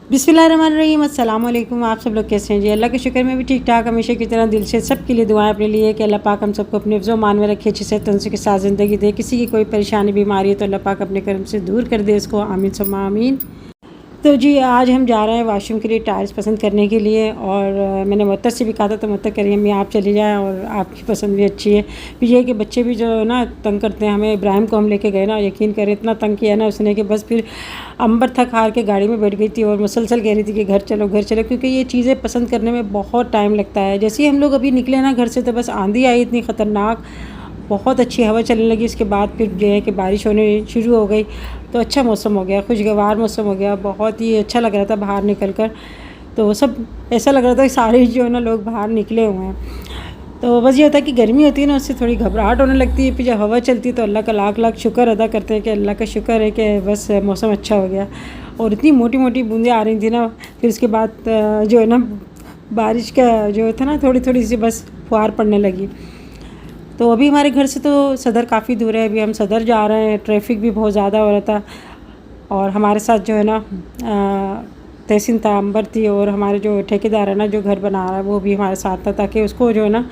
बिस्मिल्लाहिर्रहमानिर्रहीम, अस्सलाम वालेकुम। आप सब लोग कैसे हैं जी? अल्लाह के शुक्र में भी ठीक ठाक, हमेशा की तरह दिल से सबके लिए दुआएं अपने लिए कि अल्लाह पाक हम सबको अपने हिफ्ज़ मान में रखे, अच्छी सेहत तंदुरुस्ती के साथ ज़िंदगी दे। किसी की कोई परेशानी बीमारी है तो अल्लाह पाक अपने करम से दूर कर दे इसको, आमीन सुम्मा आमीन। तो जी आज हम जा रहे हैं वाशरूम के लिए टाइल्स पसंद करने के लिए, और मैंने मुअत्तर से भी कहा था तो मुअत्तर कह रही है अम्मी आप चली जाएँ और आपकी पसंद भी अच्छी है। फिर ये है कि बच्चे भी जो है ना तंग करते हैं हमें। इब्राहिम को हम लेके गए ना, यकीन करें इतना तंग किया ना उसने कि बस फिर अंबर थक हार के गाड़ी में बैठ गई थी और मुसलसल कह रही थी कि घर चलो घर चलो, क्योंकि ये चीज़ें पसंद करने में बहुत टाइम लगता है। जैसे ही हम लोग अभी निकले ना घर से तो बस आंधी आई इतनी ख़तरनाक, बहुत अच्छी हवा चलने लगी। इसके बाद फिर जो है कि बारिश होने शुरू हो गई, तो अच्छा मौसम हो गया, खुशगवार मौसम हो गया, बहुत ही अच्छा लग रहा था बाहर निकल कर। तो सब ऐसा लग रहा था कि सारे जो है ना लोग बाहर निकले हुए हैं। तो बस ये होता है कि गर्मी होती है ना, उससे थोड़ी घबराहट होने लगती है। फिर जब हवा चलती है तो अल्लाह का लाख लाख शुक्र अदा करते हैं कि अल्लाह का शुक्र है कि बस मौसम अच्छा हो गया। और इतनी मोटी मोटी बूंदें आ रही थी ना, फिर उसके बाद जो है ना बारिश का जो था ना थोड़ी थोड़ी सी बस फुहार पड़ने लगी। तो अभी हमारे घर से तो सदर काफ़ी दूर है, अभी हम सदर जा रहे हैं। ट्रैफिक भी बहुत ज़्यादा हो रहा था, और हमारे साथ जो है ना तहसीन था, अंबर थी, और हमारे जो ठेकेदार है ना जो घर बना रहा है वो भी हमारे साथ था, ताकि उसको जो है ना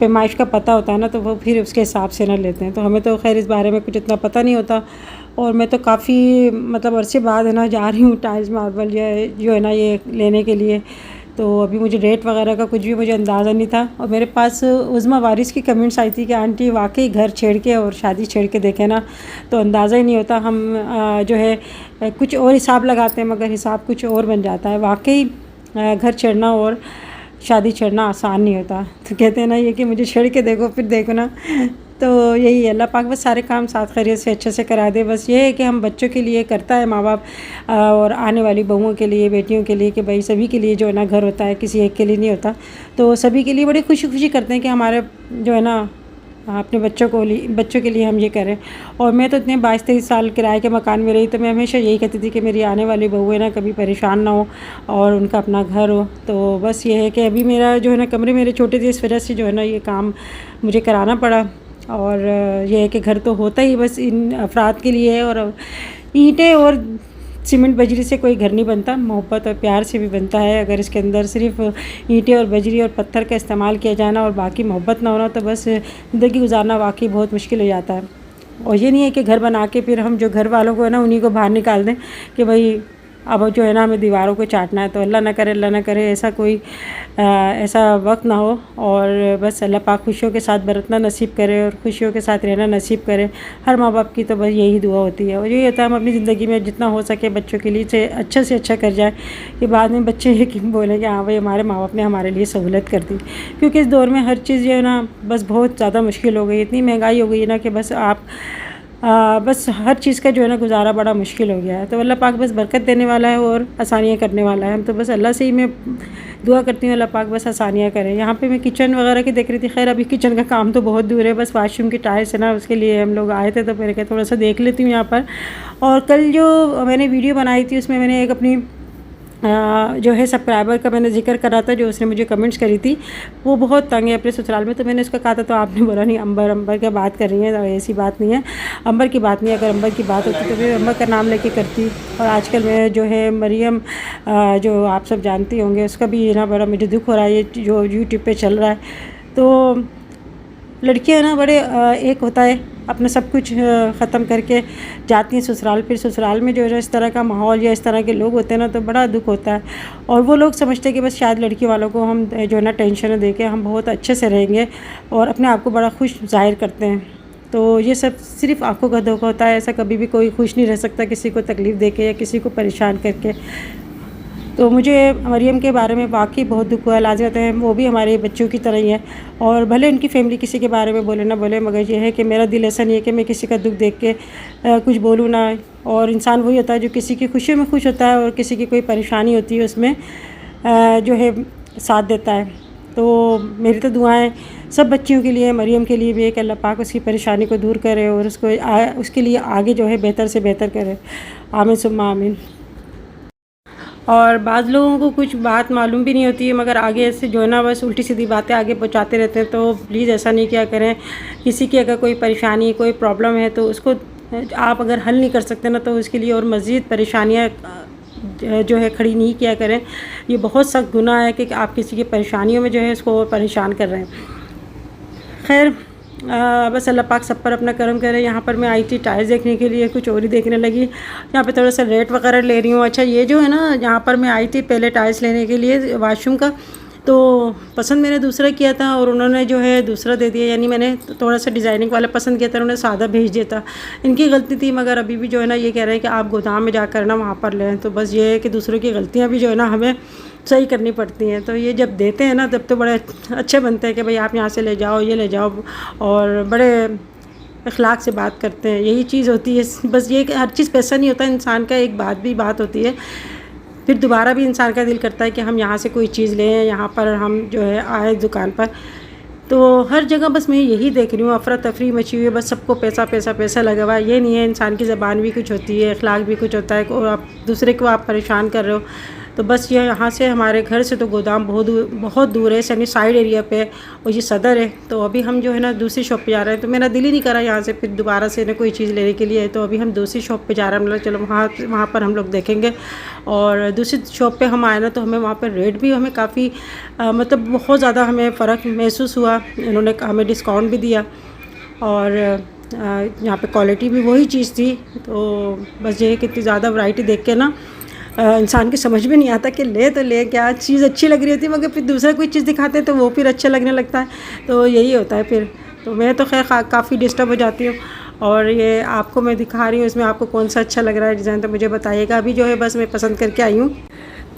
पैमाइश का पता होता है ना, तो वो फिर उसके हिसाब से ना लेते हैं। तो हमें तो खैर इस बारे में कुछ इतना पता नहीं होता, और मैं तो काफ़ी मतलब अरसे बाद है ना जा रही हूँ टाइल्स मार्बल जो है ना ये लेने के लिए। तो अभी मुझे रेट वगैरह का कुछ भी मुझे अंदाज़ा नहीं था, और मेरे पास उज़्मा वारिस की कमेंट्स आई थी कि आंटी वाकई घर छेड़ के और शादी छेड़ के देखे ना तो अंदाज़ा ही नहीं होता। हम जो है कुछ और हिसाब लगाते हैं मगर हिसाब कुछ और बन जाता है। वाकई घर छेड़ना और शादी छेड़ना आसान नहीं होता। तो कहते हैं ना ये कि मुझे छेड़ के देखो फिर देखो ना। तो यही है, अल्लाह पाक बस सारे काम साथ खैरियत से अच्छे से करा दे। बस ये है कि हम बच्चों के लिए करता है माँ बाप, और आने वाली बहुओं के लिए, बेटियों के लिए, कि भाई सभी के लिए जो है ना घर होता है, किसी एक के लिए नहीं होता। तो सभी के लिए बड़ी खुशी खुशी करते हैं कि हमारे जो है ना अपने बच्चों के लिए हम ये करें। और मैं तो इतने 22-23 साल किराए के मकान में रही, तो मैं हमेशा यही कहती थी कि मेरी आने वाली बहू है ना कभी परेशान ना हो और उनका अपना घर हो। तो बस ये है कि अभी मेरा जो है ना कमरे मेरे छोटे थे, इस वजह से जो है ना ये काम मुझे कराना पड़ा। और ये है कि घर तो होता ही बस इन अफराद के लिए है, और ईंटें और सीमेंट बजरी से कोई घर नहीं बनता, मोहब्बत और प्यार से भी बनता है। अगर इसके अंदर सिर्फ ईंटें और बजरी और पत्थर का इस्तेमाल किया जाना और बाकी मोहब्बत ना होना, तो बस ज़िंदगी गुजारना वाकई बहुत मुश्किल हो जाता है। और ये नहीं है कि घर बना के फिर हम जो घर वालों को है ना उन्हीं को बाहर निकाल दें कि भाई अब जो है ना हमें दीवारों को चाटना है। तो अल्लाह ना करे ऐसा कोई ऐसा वक्त ना हो। और बस अल्लाह पाक खुशियों के साथ बरतना नसीब करे और खुशियों के साथ रहना नसीब करे। हर माँ बाप की तो बस यही दुआ होती है, और यही होता है हम अपनी ज़िंदगी में जितना हो सके बच्चों के लिए से अच्छा कर जाए, कि बाद में बच्चे ये कि बोलें कि हाँ भाई हमारे माँ बाप ने हमारे लिए सहूलत कर दी। क्योंकि इस दौर में हर चीज़ जो है ना बस बहुत ज़्यादा मुश्किल हो गई, इतनी महंगाई हो गई है ना कि बस बस हर चीज़ का जो है ना गुजारा बड़ा मुश्किल हो गया है। तो अल्लाह पाक बस बरकत देने वाला है और आसानियाँ करने वाला है। हम तो बस अल्लाह से ही मैं दुआ करती हूँ अल्लाह पाक बस आसानियाँ करें। यहाँ पे मैं किचन वगैरह की देख रही थी, खैर अभी किचन का काम तो बहुत दूर है, बस वाशरूम की टाइल्स है ना उसके लिए हम लोग आए थे, तो मैंने कहा थोड़ा सा देख लेती हूँ यहाँ पर। और कल जो मैंने वीडियो बनाई थी उसमें मैंने एक अपनी जो है सब्सक्राइबर का मैंने जिक्र करा था, जो उसने मुझे कमेंट्स करी थी, वो बहुत तंग है अपने ससुराल में। तो मैंने उसका कहा था, तो आपने बोला नहीं अंबर की बात कर रही है, तो ऐसी बात नहीं है, अंबर की बात नहीं है। अगर अंबर की बात होती तो मैं अंबर का नाम लेके करती। और आजकल मैं जो है मरियम जो आप सब जानती होंगे उसका भी ना बड़ा मुझे दुख हो रहा है, ये जो यूट्यूब पर चल रहा है। तो लड़कियां ना बड़े एक होता है अपना सब कुछ ख़त्म करके जाती हैं ससुराल, फिर ससुराल में जो है इस तरह का माहौल या इस तरह के लोग होते हैं ना तो बड़ा दुख होता है। और वो लोग समझते हैं कि बस शायद लड़की वालों को हम जो है ना टेंशन दे के हम बहुत अच्छे से रहेंगे और अपने आप को बड़ा खुश जाहिर करते हैं। तो ये सब सिर्फ आंखों का धोखा होता है। ऐसा कभी भी कोई खुश नहीं रह सकता किसी को तकलीफ़ दे के या किसी को परेशान करके। तो मुझे मरियम के बारे में वाकई बहुत दुख हुआ। लाजमत है वो भी हमारे बच्चों की तरह ही है, और भले उनकी फैमिली किसी के बारे में बोले ना बोले, मगर ये है कि मेरा दिल ऐसा नहीं है कि मैं किसी का दुख देख के कुछ बोलूँ ना। और इंसान वही होता है जो किसी की खुशियों में खुश होता है और किसी की कोई परेशानी होती है उसमें जो है साथ देता है। तो मेरी तो दुआएं सब बच्चियों के लिए, मरियम के लिए भी है कि अल्लाह पाक उसकी परेशानी को दूर करे और उसके लिए आगे जो है बेहतर से बेहतर करे। आमीन सुम्मा आमीन। और बाज़ लोगों को कुछ बात मालूम भी नहीं होती है, मगर आगे ऐसे जो है ना बस उल्टी सीधी बातें आगे पहुंचाते रहते हैं। तो प्लीज़ ऐसा नहीं किया करें। किसी की अगर कोई परेशानी कोई प्रॉब्लम है तो उसको आप अगर हल नहीं कर सकते ना तो उसके लिए और मज़ीद परेशानियाँ जो है खड़ी नहीं किया करें। ये बहुत सख्त गुनाह है कि आप किसी की परेशानियों में जो है उसको परेशान कर रहे हैं। खैर बस अल्लाह पाक सब पर अपना करम करे। यहाँ पर मैं आई थी टाइल्स देखने के लिए, कुछ और ही देखने लगी। यहाँ पे थोड़ा सा रेट वगैरह ले रही हूँ। अच्छा, ये जो है ना, यहाँ पर मैं आई थी पहले टाइल्स लेने के लिए वाशरूम का, तो पसंद मैंने दूसरा किया था और उन्होंने जो है दूसरा दे दिया। यानी मैंने थोड़ा सा डिज़ाइनिंग वाला पसंद किया था, उन्होंने सादा भेज दिया था। इनकी गलती थी, मगर अभी भी जो है ना ये कह रहे हैं कि आप गोदाम में जाकर ना वहाँ पर लें। तो बस ये है कि दूसरों की गलतियाँ भी जो है ना हमें सही करनी पड़ती हैं। तो ये जब देते हैं ना तब तो बड़े अच्छे बनते हैं कि भाई आप यहाँ से ले जाओ, ये ले जाओ, और बड़े अखलाक से बात करते हैं। यही चीज़ होती है। बस ये कि हर चीज़ पैसा नहीं होता इंसान का, एक बात होती है, फिर दोबारा भी इंसान का दिल करता है कि हम यहाँ से कोई चीज़ लें, यहाँ पर हम जो है आए दुकान पर। तो हर जगह बस मैं यही देख रही हूँ, अफरा तफरी मची हुई है, बस सबको पैसा पैसा पैसा लगा हुआ है। ये नहीं है, इंसान की ज़बान भी कुछ होती है, अखलाक भी कुछ होता है, और आप दूसरे को आप परेशान कर रहे हो। तो बस ये यहाँ से हमारे घर से तो गोदाम बहुत दूर है, सनी साइड एरिया पे, और ये सदर है। तो अभी हम जो है ना दूसरी शॉप पे जा रहे हैं। तो मेरा दिल ही नहीं करा यहाँ से फिर दोबारा से ना कोई चीज़ लेने के लिए। तो अभी हम दूसरी शॉप पे जा रहे हैं। मतलब चलो वहाँ पर हम लोग देखेंगे। और दूसरी शॉप पे हम आए ना तो हमें वहाँ पर रेट भी हमें काफ़ी मतलब बहुत ज़्यादा हमें फ़र्क महसूस हुआ। इन्होंने हमें डिस्काउंट भी दिया, और यहाँ पे क्वालिटी भी वही चीज़ थी। तो बस ये कितनी ज़्यादा वैरायटी देख के ना इंसान की समझ में नहीं आता कि ले तो ले क्या। चीज़ अच्छी लग रही होती है, मगर फिर दूसरा कोई चीज़ दिखाते हैं तो वो फिर अच्छा लगने लगता है। तो यही होता है फिर। तो मैं तो खैर काफ़ी डिस्टर्ब हो जाती हूँ। और ये आपको मैं दिखा रही हूँ, इसमें आपको कौन सा अच्छा लग रहा है डिज़ाइन, तो मुझे बताइएगा। अभी जो है बस मैं पसंद करके आई हूँ।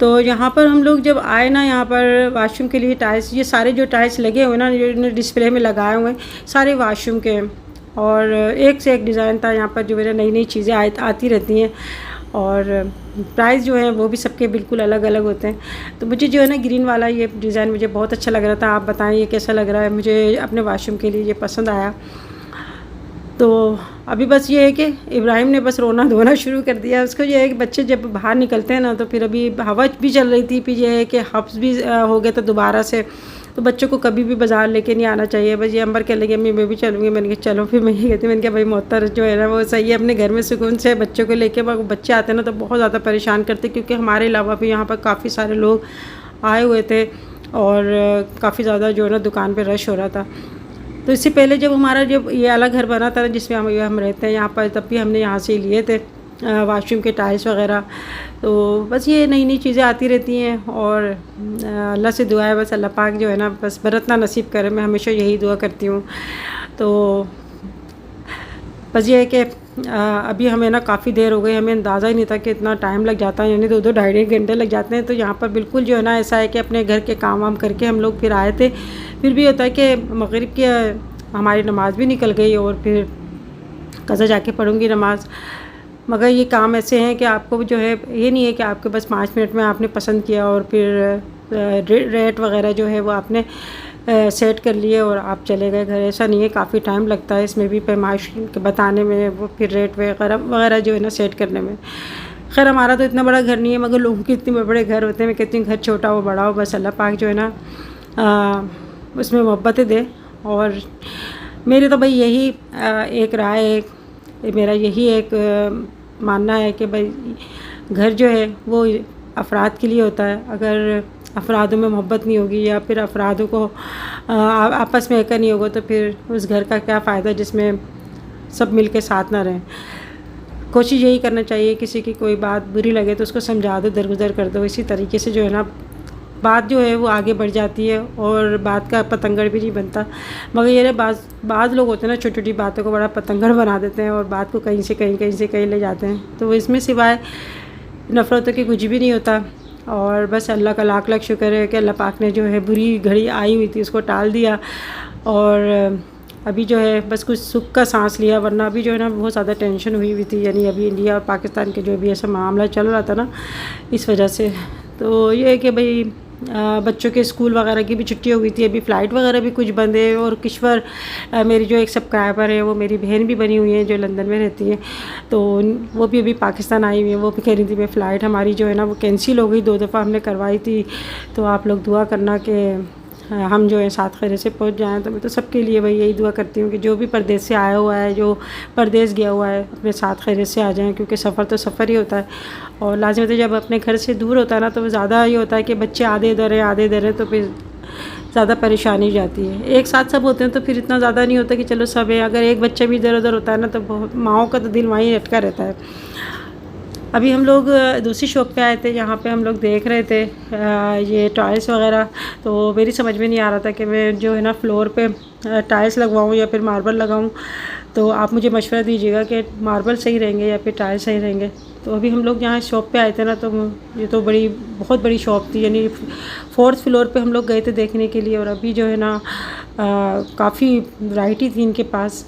तो यहाँ पर हम लोग जब आए ना, यहाँ पर वाशरूम के लिए टाइल्स, ये सारे जो टाइल्स लगे हुए ना, जो डिस्प्ले में लगाए हुए हैं, सारे वाशरूम के हैं। और एक से एक डिज़ाइन था यहाँ पर, जो मेरे नई नई चीज़ें आती रहती हैं। और प्राइस जो है वो भी सबके बिल्कुल अलग अलग होते हैं। तो मुझे जो है ना ग्रीन वाला ये डिज़ाइन मुझे बहुत अच्छा लग रहा था। आप बताएं ये कैसा लग रहा है। मुझे अपने वाशरूम के लिए ये पसंद आया। तो अभी बस ये है कि इब्राहिम ने बस रोना धोना शुरू कर दिया। उसको ये है कि बच्चे जब बाहर निकलते हैं ना, तो फिर अभी हवा भी चल रही थी, फिर ये है कि हफ्स भी हो गया था दोबारा से। तो बच्चों को कभी भी बाज़ार लेके नहीं आना चाहिए। बस ये अंबर कह लगी अम्मी मैं भी चलूँगी। मैंने कहा चलो। फिर मैं ये कहती, मैंने कहा भाई मोहतर जो है ना वो सही है, अपने घर में सुकून से बच्चों को लेके। बच्चे आते हैं ना तो बहुत ज़्यादा परेशान करते, क्योंकि हमारे अलावा भी यहाँ पर काफ़ी सारे लोग आए हुए थे, और काफ़ी ज़्यादा जो है ना दुकान पर रश हो रहा था। तो इससे पहले जब हमारा जब ये अलग घर बना था जिसमें हम रहते हैं यहाँ पर, तब भी हमने यहाँ से लिए थे वाशरूम के टाइल्स वगैरह। तो बस ये नई नई चीज़ें आती रहती हैं, और अल्लाह से दुआ है बस अल्लाह पाक जो है ना बस बरतना नसीब करे। मैं हमेशा यही दुआ करती हूँ। तो बस ये है कि अभी हमें ना काफ़ी देर हो गई, हमें अंदाज़ा ही नहीं था कि इतना टाइम लग जाता है, यानी 2-2 ढाई घंटे लग जाते हैं। तो यहाँ पर बिल्कुल जो है ना ऐसा है कि अपने घर के काम वाम करके हम लोग फिर आए थे। फिर भी होता है कि मगरिब की हमारी नमाज़ भी निकल गई, और फिर कज़ा जाके पढ़ूँगी नमाज़। मगर ये काम ऐसे हैं कि आपको जो है ये नहीं है कि आपके बस 5 मिनट में आपने पसंद किया और फिर रेट वगैरह जो है वो आपने सेट कर लिए और आप चले गए घर। ऐसा नहीं है, काफ़ी टाइम लगता है इसमें भी पैमाइश बताने में, वो फिर रेट वगैरह जो है ना सेट करने में। खैर हमारा तो इतना बड़ा घर नहीं है, मगर लोगों के इतने बड़े घर होते हैं। मैं कहती हूँ घर छोटा हो बड़ा हो, बस अल्लाह पाक जो है ना उसमें मोहब्बतें दे। और मेरी तो भाई यही एक राय है, मेरा यही एक मानना है कि भाई घर जो है वो अफराद के लिए होता है। अगर अफरादों में मोहब्बत नहीं होगी, या फिर अफरादों को आपस में एक नहीं होगा, तो फिर उस घर का क्या फ़ायदा जिसमें सब मिल के साथ ना रहें। कोशिश यही करना चाहिए, किसी की कोई बात बुरी लगे तो उसको समझा दो, दरगुजर कर दो। इसी तरीके से जो है ना बात जो है वो आगे बढ़ जाती है, और बात का पतंगड़ भी नहीं बनता। मगर ये बाज़ लोग होते हैं ना छोटी छोटी बातों को बड़ा पतंगड़ बना देते हैं, और बात को कहीं से कहीं ले जाते हैं। तो इसमें सिवाय नफ़रतों की कुछ भी नहीं होता। और बस अल्लाह का लाख लाख शुक्र है कि अल्लाह पाक ने जो है बुरी घड़ी आई हुई थी उसको टाल दिया, और अभी जो है बस कुछ सुख का सांस लिया। वरना अभी जो है ना बहुत ज़्यादा टेंशन हुई थी, यानी अभी इंडिया और पाकिस्तान के जो भी ऐसा मामला चल रहा था ना, इस वजह से। तो ये है कि भाई बच्चों के स्कूल वगैरह की भी छुट्टी हो गई थी, अभी फ़्लाइट वगैरह भी कुछ बंद है। और किश्वर मेरी जो एक सब्सक्राइबर है, वो मेरी बहन भी बनी हुई है जो लंदन में रहती है, तो वो भी अभी पाकिस्तान आई हुई है। वो भी कह रही थी मैं फ़्लाइट हमारी जो है ना वो कैंसिल हो गई, 2 दफ़ा हमने करवाई थी, तो आप लोग दुआ करना कि हम जो है साथ खैर से पहुंच जाएं। तो मैं तो सबके लिए भाई यही दुआ करती हूँ कि जो भी परदेश से आया हुआ है, जो परदेश गया हुआ है, अपने साथ खैर से आ जाएं, क्योंकि सफ़र तो सफ़र ही होता है। और लाजमी तो जब अपने घर से दूर होता है ना, तो ज़्यादा ये होता है कि बच्चे आधे इधर हैं आधे इधर हैं, तो फिर ज़्यादा परेशानी हो जाती है। एक साथ सब होते हैं तो फिर इतना ज़्यादा नहीं होता कि चलो सब है। अगर एक बच्चा भी इधर उधर होता है ना, तो बहुत माँओं का तो दिल वहीं अटका रहता है। अभी हम लोग दूसरी शॉप पे आए थे, यहाँ पे हम लोग देख रहे थे ये टाइल्स वगैरह। तो मेरी समझ में नहीं आ रहा था कि मैं जो है ना फ्लोर पे टाइल्स लगवाऊँ या फिर मार्बल लगाऊँ। तो आप मुझे मशवरा दीजिएगा कि मार्बल सही रहेंगे या फिर टाइल्स सही रहेंगे। तो अभी हम लोग यहाँ शॉप पे आए थे ना, तो ये तो बहुत बड़ी शॉप थी, यानी 4th फ्लोर पे हम लोग गए थे देखने के लिए। और अभी जो है ना काफ़ी वैरायटी थी इनके पास,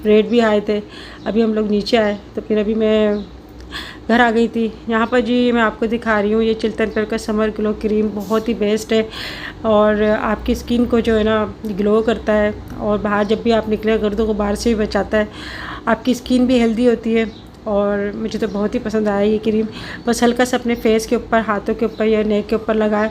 रेट भी आए थे। अभी हम लोग नीचे आए तो फिर अभी मैं घर आ गई थी। यहाँ पर जी मैं आपको दिखा रही हूँ, ये चिल्टन पेयर का समर ग्लो क्रीम बहुत ही बेस्ट है और आपकी स्किन को जो है ना ग्लो करता है। और बाहर जब भी आप निकले गर्दों को बाहर से भी बचाता है, आपकी स्किन भी हेल्दी होती है। और मुझे तो बहुत ही पसंद आया ये क्रीम। बस हल्का सा अपने फेस के ऊपर, हाथों के ऊपर या नेक के ऊपर लगाए।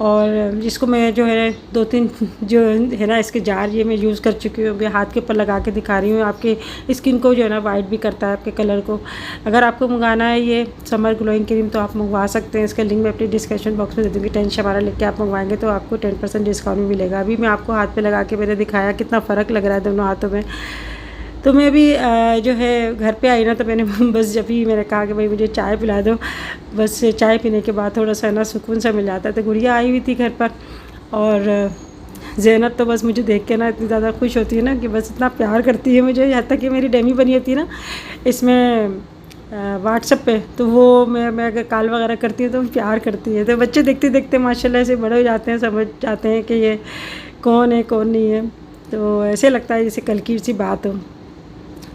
और इसको मैं जो है 2-3 जो है ना इसके जार ये मैं यूज़ कर चुकी हूँ। अभी हाथ के ऊपर लगा के दिखा रही हूँ। आपके स्किन को जो है ना वाइट भी करता है, आपके कलर को। अगर आपको मंगाना है ये समर ग्लोइंग क्रीम तो आप मंगवा सकते हैं। इसका लिंक मैं अपनी डिस्क्रिप्शन बॉक्स में दे दूँगी। 10 शमारा लिख के आप मंगवाएंगे तो आपको 10% डिस्काउंट भी मिलेगा। अभी मैं आपको हाथ पर लगा के मैंने दिखाया कितना फ़र्क लग रहा है दोनों हाथों में। तो मैं अभी जो है घर पे आई ना, तो मैंने बस जब ही मैंने कहा कि भाई मुझे चाय पिला दो। बस चाय पीने के बाद थोड़ा सा ना सुकून सा मिल जाता है। तो गुड़िया आई हुई थी घर पर और ज़ैनब तो बस मुझे देख के ना इतनी ज़्यादा खुश होती है ना कि बस इतना प्यार करती है मुझे। यहाँ तक कि मेरी डेमी बनी होती है ना इसमें व्हाट्सएप पे, तो वो मैं अगर कॉल वगैरह करती हूँ तो प्यार करती है। तो बच्चे देखते देखते माशाल्लाह से बड़े हो जाते हैं, समझ जाते हैं कि ये कौन है कौन नहीं है। तो ऐसे लगता है जैसे कल की सी बात हो।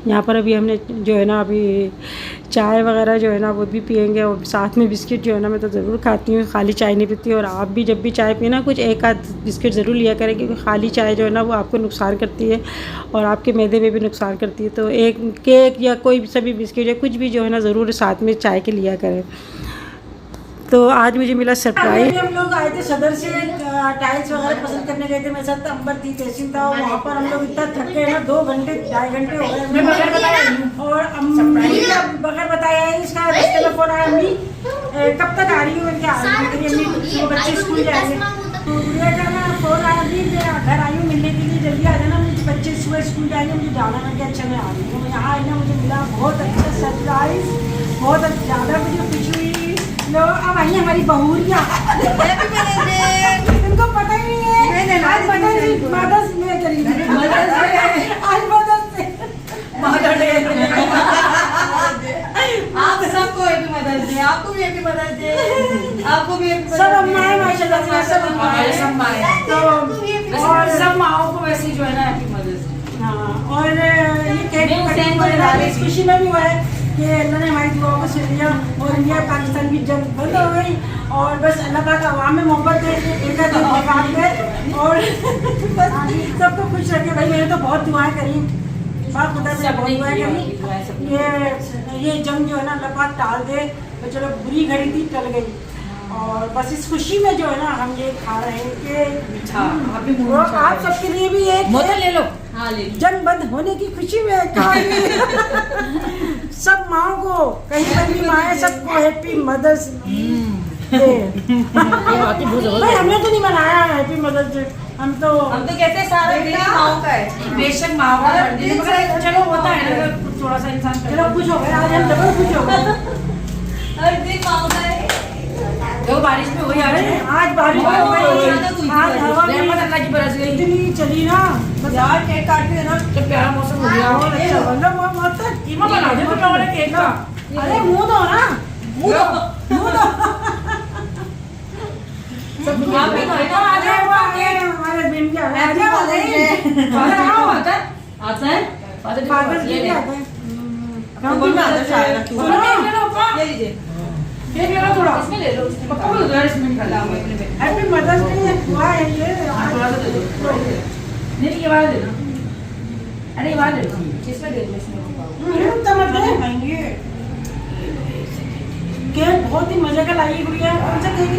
यहाँ पर अभी हमने जो है ना अभी चाय वगैरह जो है ना वो भी पियेंगे और साथ में बिस्किट जो है ना मैं तो ज़रूर खाती हूँ, खाली चाय नहीं पीती। और आप भी जब भी चाय पिए ना कुछ एक आध बिस्किट ज़रूर लिया करें, क्योंकि खाली चाय जो है ना वो आपको नुकसान करती है और आपके मैदे में भी नुकसान करती है। तो एक केक या कोई सा भी बिस्किट या कुछ भी जो है ना ज़रूर साथ में चाय के लिया करें। तो आज मुझे मिला सरप्राइज। हम लोग आए थे सदर से टाइल्स वगैरह पसंद करने गए थे। मेरे साथ अंबर थी, तहसीन था। वहाँ पर हम लोग इतना थक गए ना, 2 घंटे 2.5 घंटे हो गए। मैं बगैर बताया और अम्मी बगैर बताया इसका रिश्ते में फ़ोन आया, अम्मी कब तक आ रही हूँ? मैंने आ रही हूँ अम्मी, बच्चे स्कूल जाएंगे। तो गुड़िया का ना फ़ोन आया, अभी मैं घर आई हूँ मिलने के लिए, जल्दी आ जाना, मुझे बच्चे सुबह स्कूल जाएंगे, मुझे जाना है। अच्छा मैं आ रही हूँ। यहाँ आई ना मुझे मिला बहुत अच्छा सरप्राइज़, बहुत ज़्यादा मुझे खुशी हुई। लो अब आई हमारी बहुरिया, इनको पता ही नहीं है आज मदर्स डे चली गई। आज मदर्स डे, आप सबको हैप्पी मदर्स डे, आपको भी हैप्पी मदर्स डे, आपको भी हैप्पी सब अम्माएं माशाल्लाह से, सब अम्माएं तो और सब माओ को वैसे जो है ना हैप्पी मदर्स डे। हाँ, और ये केक इस खुशी में भी हुआ है कि अल्लाह ने हमारी दुआओं को सुन लिया और इंडिया पाकिस्तान की जंग बंद हो गई। और बस अल्लाह पाक अवाम में मोहब्बत दे, और सबको खुश रखे। भाई मैंने तो बहुत दुआएं करी, बात खुदा से बहुत दुआएं करी। ये जंग जो है ना अल्लाह पाक टाल दे। तो चलो बुरी घड़ी थी, टल गई। और बस इस खुशी में जो है ना हम ये खा रहे हैं कि आप सबके लिए भी एक ले लो। जंग बंद होने की खुशी में खाएंगे। सब माओ को, कहीं पर भी माए, सबको हैप्पी मदर्स डे। भाई हमने तो नहीं मनाया हैप्पी मदर्स डे, हम तो कहते सारा दिन माओ का है। बेशक माओ का मगर चलो होता है ना, थोड़ा सा इंसान चलो खुश हो गए, आज हम डबल खुश हो गए। हर दिन माओ का है। देखो बारिश में हुई आज बारिश हो गई, आज हवा भी अल्लाह की बरस गई। इतनी चली ना, बस यार केक काट के ना तो प्यारा मौसम हो गया। बहुत अच्छा मतलब कीमा बना दे तुम लोगों ने केक का। अरे मुंह दो ना, मुंह दो। आप भी खाए ना, आ जाओ केक। हमारे दिन क्या है, हैप्पी मदर्स डे। आता है फादर्स डे क्या आता है? कौन में आता है? केक ले लो पापा, ले लीजिए। केक ले लो थोड़ा, इसमें ले लो, इसमें पापा को दो इसमें डाला हुआ है। हैप्पी मदर्स डे हुआ है ये। थोड़ा सा दे दो। नहीं ये वाला दे दो। अरे ये वाला दे दो, इसमें दे दो, इसमें खाएंगे। केक बहुत ही मजे का लाई गुड़िया। कौन सा केक है?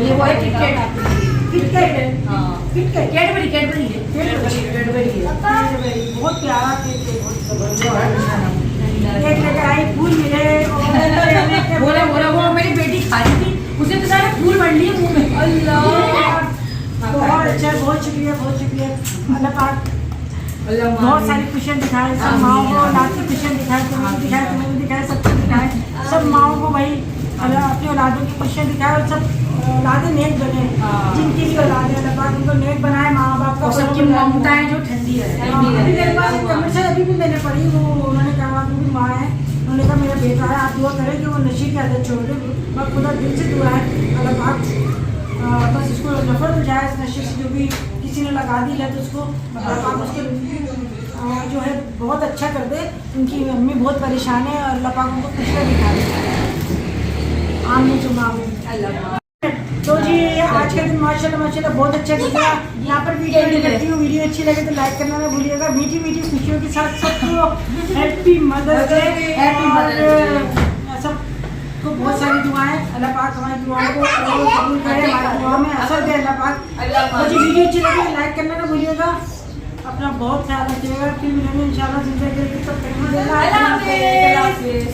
ये वो है किटकैट। किटकैट हाँ किटकैट कैडबरी कैडबरी है कैडबरी है बहुत प्यारा केक है, बहुत जबरदस्त केक लेकर आई, फूल मिले और बोला बोला वो मेरी बेटी खा रही थी, उसे तो सारे फूल बढ़ लिए मुंह में। अल्लाह बहुत अच्छा, बहुत शुक्रिया, बहुत शुक्रिया अल्लाह पाक। अल्लाह बहुत सारी खुशियाँ दिखाए सब माओ को, औलाद की खुशियाँ दिखाए, तुम्हें भी दिखाए, तुम्हें भी दिखाए, सबको दिखाए, सब माओ को भाई अल्लाह अपनी औलादों की खुशियाँ दिखाए और सब औलादें नेक बने, जिनकी भी औलादें अल्लाह पाक उनको नेक बनाए, माँ बाप का और सबकी ममताएं जो ठंडी है। अभी मेरे पास एक कमेंट से अभी भी मैंने पढ़ी, वो उन्होंने कहा कि भी माँ है, उन्होंने कहा मेरा बेटा है, आप दुआ करें कि वो नशे की आदत छोड़ दे, मैं खुदा दिल से दुआ है अल्लाह पाक बस इसको नफरत हो जाए इस नशे से, जो भी किसी ने लगा दी है तो उसको अल्लाह पाक उसको जो है बहुत अच्छा कर दे। उनकी अम्मी बहुत परेशान है और अल्लाह पाक उनको खुशियाँ दिखा दे, आमीन जुम्मा आमीन। तो जी आज का दिन माशाल्लाह माशाल्लाह बहुत अच्छा गुजरा। यहाँ पर वीडियो एंड करती हूँ, वीडियो अच्छी लगे तो लाइक करना ना भूलिएगा। मीठी मीठी खुशियों के साथ सबको happy mother's day, happy mother's day. सबको बहुत सारी दुआएं, अल्लाह पाक हमारी दुआओं को कबूल करे, हमारी दुआ में असर दे अल्लाह पाक। तो जी वीडियो अच्छी लगे लाइक करना ना भूलिएगा, अपना बहुत ख्याल रखिएगा, फिर मिलेंगे इंशाल्लाह जिंदगी के तब तक अल्लाह हाफिज़।